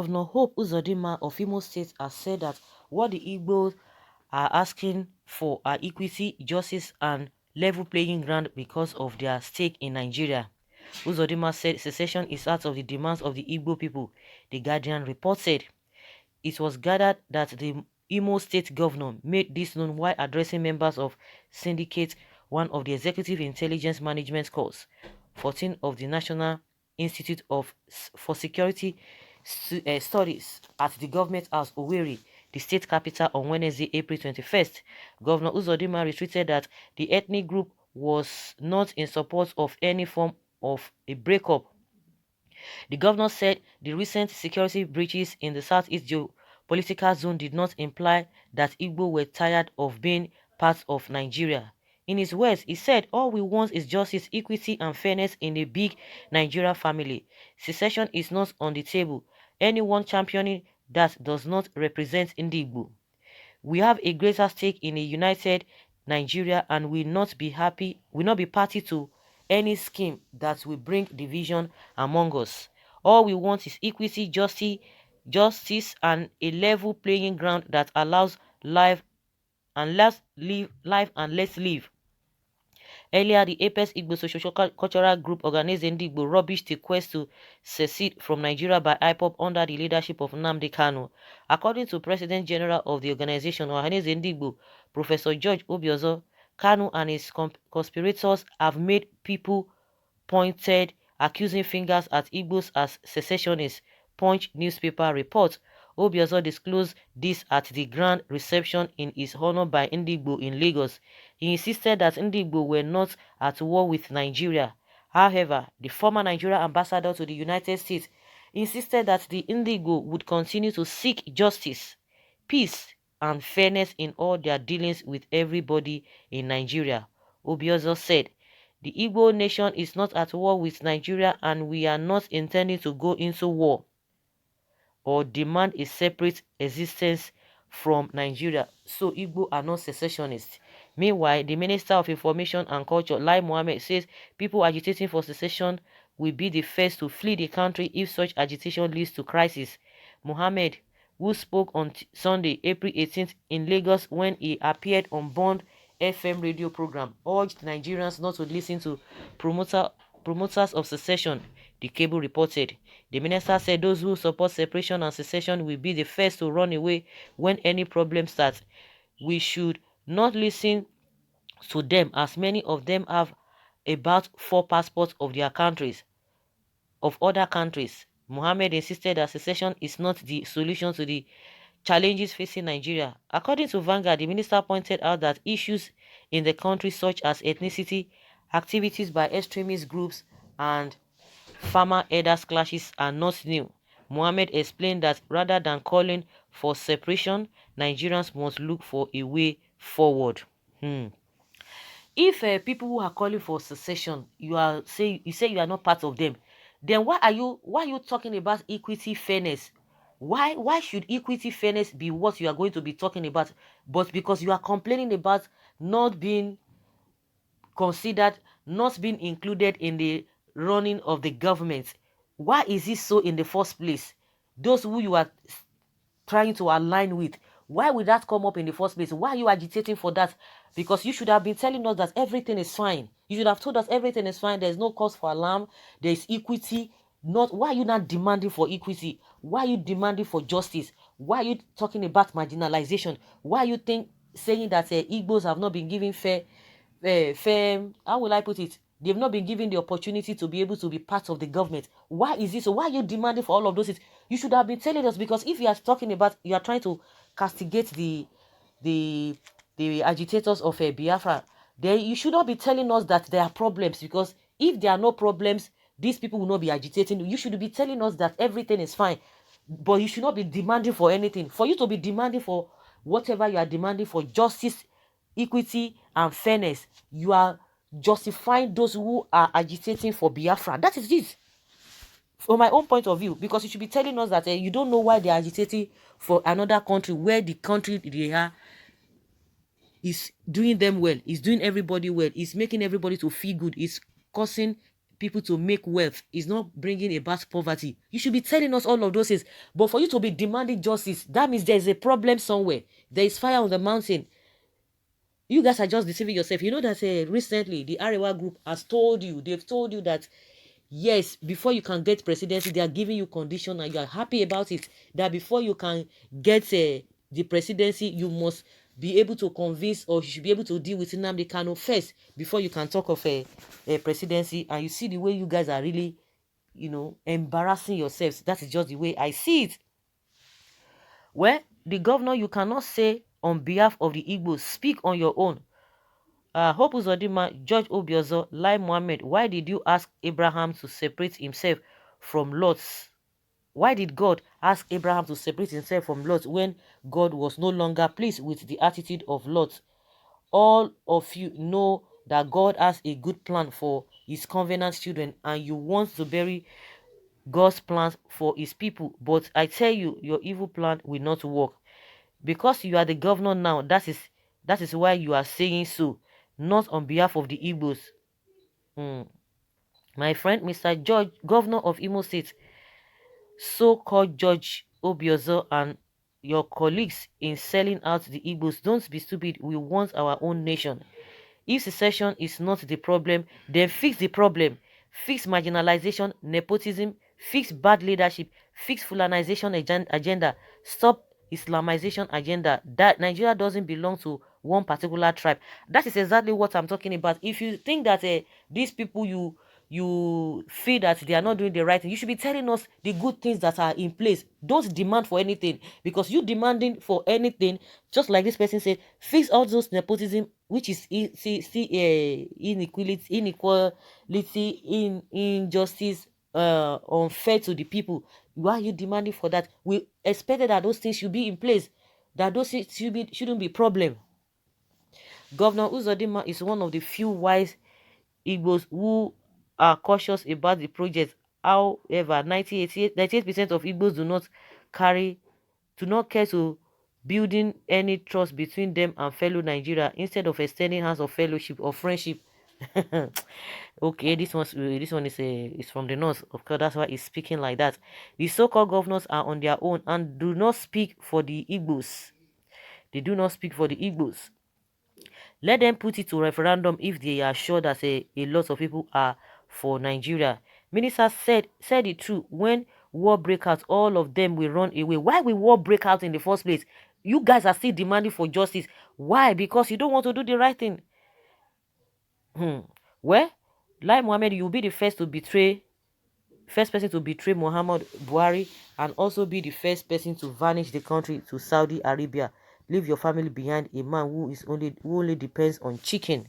Governor Hope Uzodinma of Imo State has said that what the Igbos are asking for are equity, justice, and level playing ground because of their stake in Nigeria. Uzodinma said secession is out of the demands of the Igbo people. The Guardian reported. It was gathered that the Imo State Governor made this known while addressing members of Syndicate 1 of the Executive Intelligence Management Course 14 of the National Institute for Security Studies at the Government House, Owerri, the state capital, on Wednesday, April 21st. Governor Uzodinma retweeted that the ethnic group was not in support of any form of a breakup. The governor said the recent security breaches in the southeast geopolitical zone did not imply that Igbo were tired of being part of Nigeria. In his words, he said, all we want is justice, equity, and fairness in a big Nigeria family. Secession is not on the table. Anyone championing that does not represent Igbo. We have a greater stake in a united Nigeria and will not be party to any scheme that will bring division among us. All we want is equity, justice, and a level playing ground that allows life and let's live. Earlier, the Apex Igbo Social-Cultural Group organized Igbo rubbished the quest to secede from Nigeria by Ipob under the leadership of Nnamdi Kanu. According to President General of the organization, Igbo, Professor George Obiozo, Kanu and his conspirators have made people pointed accusing fingers at Igbos as secessionists. Punch newspaper report. Obiozo disclosed this at the grand reception in his honor by Ndigbo in Lagos. He insisted that Ndigbo were not at war with Nigeria. However, the former Nigeria ambassador to the United States insisted that the Ndigbo would continue to seek justice, peace, and fairness in all their dealings with everybody in Nigeria. Obiozo said, the Igbo nation is not at war with Nigeria and we are not intending to go into war or demand a separate existence from Nigeria. So Igbo are not secessionists. Meanwhile, the Minister of Information and Culture, Lai Mohammed, says people agitating for secession will be the first to flee the country if such agitation leads to crisis. Mohammed, who spoke on Sunday, April 18th in Lagos when he appeared on Bond FM radio program, urged Nigerians not to listen to promoters of secession, the cable reported. The minister said those who support separation and secession will be the first to run away when any problem starts. We should not listen to them as many of them have about 4 passports of their countries, of other countries. Mohammed insisted that secession is not the solution to the challenges facing Nigeria. According to Vanguard, the minister pointed out that issues in the country such as ethnicity, activities by extremist groups, and farmer herders clashes are not new. Mohammed explained that rather than calling for separation, Nigerians must look for a way forward. If people who are calling for secession, you say you are not part of them, then why are you talking about equity, fairness? Why should equity, fairness be what you are going to be talking about? But because you are complaining about not being considered, not being included in the running of the government, why is it so in the first place? Those who you are trying to align with, why would that come up in the first place? Why are you agitating for that? Because you should have been telling us that everything is fine. You should have told us everything is fine. There's no cause for alarm. There is equity. Not why are you not demanding for equity? Why are you demanding for justice? Why are you talking about marginalization? Why are you saying that Igbos have not been given fair, how will I put it? They've not been given the opportunity to be able to be part of the government. Why is this? So why are you demanding for all of those things? You should have been telling us, because if you are talking about, you are trying to castigate the agitators of Biafra, then you should not be telling us that there are problems, because if there are no problems, these people will not be agitating. You should be telling us that everything is fine, but you should not be demanding for anything. For you to be demanding for whatever you are demanding for, justice, equity, and fairness, you are justifying those who are agitating for Biafra. That is it. From my own point of view, because you should be telling us that you don't know why they are agitating for another country where the country they are is doing them well, is doing everybody well, is making everybody to feel good, is causing people to make wealth. It's not bringing about poverty. You should be telling us all of those things. But for you to be demanding justice, that means there's a problem somewhere. There is fire on the mountain. You guys are just deceiving yourself. You know that recently the Arewa group has told you, they've told you that yes, before you can get presidency, they are giving you condition and you are happy about it. That before you can get the presidency, you must be able to convince, or you should be able to deal with Nnamdi Kanu first before you can talk of a presidency. And you see the way you guys are really, embarrassing yourselves. That is just the way I see it. Well, the governor, you cannot say on behalf of the Igbos, speak on your own. Hope Uzodinma, George Obiozo, Lai Mohammed, why did you ask Abraham to separate himself from Lot? Why did God ask Abraham to separate himself from Lot when God was no longer pleased with the attitude of Lot? All of you know that God has a good plan for his covenant children, and you want to bury God's plans for his people. But I tell you, your evil plan will not work. Because you are the governor now, that is why you are saying so, not on behalf of the Igbos. My friend, Mr. George, governor of Imo State, so-called George Obiozo, and your colleagues in selling out the Igbos, don't be stupid. We want our own nation. If secession is not the problem, then fix the problem. Fix marginalization, nepotism, fix bad leadership, fix Fulanization agenda, stop Islamization agenda. That Nigeria doesn't belong to one particular tribe. That is exactly what I'm talking about. If you think that these people you feel that they are not doing the right thing, you should be telling us the good things that are in place. Don't demand for anything, because you demanding for anything, just like this person said, fix all those nepotism, which is inequality, injustice, unfair to the people. Why are you demanding for that? We expected that those things should be in place, that those things shouldn't be problem. Governor Uzodinma is one of the few wise Igbos who are cautious about the project. However, 98% of Igbos do not care to building any trust between them and fellow Nigeria, instead of extending hands of fellowship or friendship. Okay, this one is from the north. Of course, that's why he's speaking like that. The so-called governors are on their own and do not speak for the Igbos. They do not speak for the Igbos. Let them put it to referendum if they are sure that a lot of people are for Nigeria. Minister said it true. When war break out, all of them will run away. Why will war break out in the first place? You guys are still demanding for justice. Why? Because you don't want to do the right thing. Well, like Mohammed, you'll be the first person to betray Muhammad Buhari, and also be the first person to vanish the country to Saudi Arabia. Leave your family behind, a man who only depends on chicken.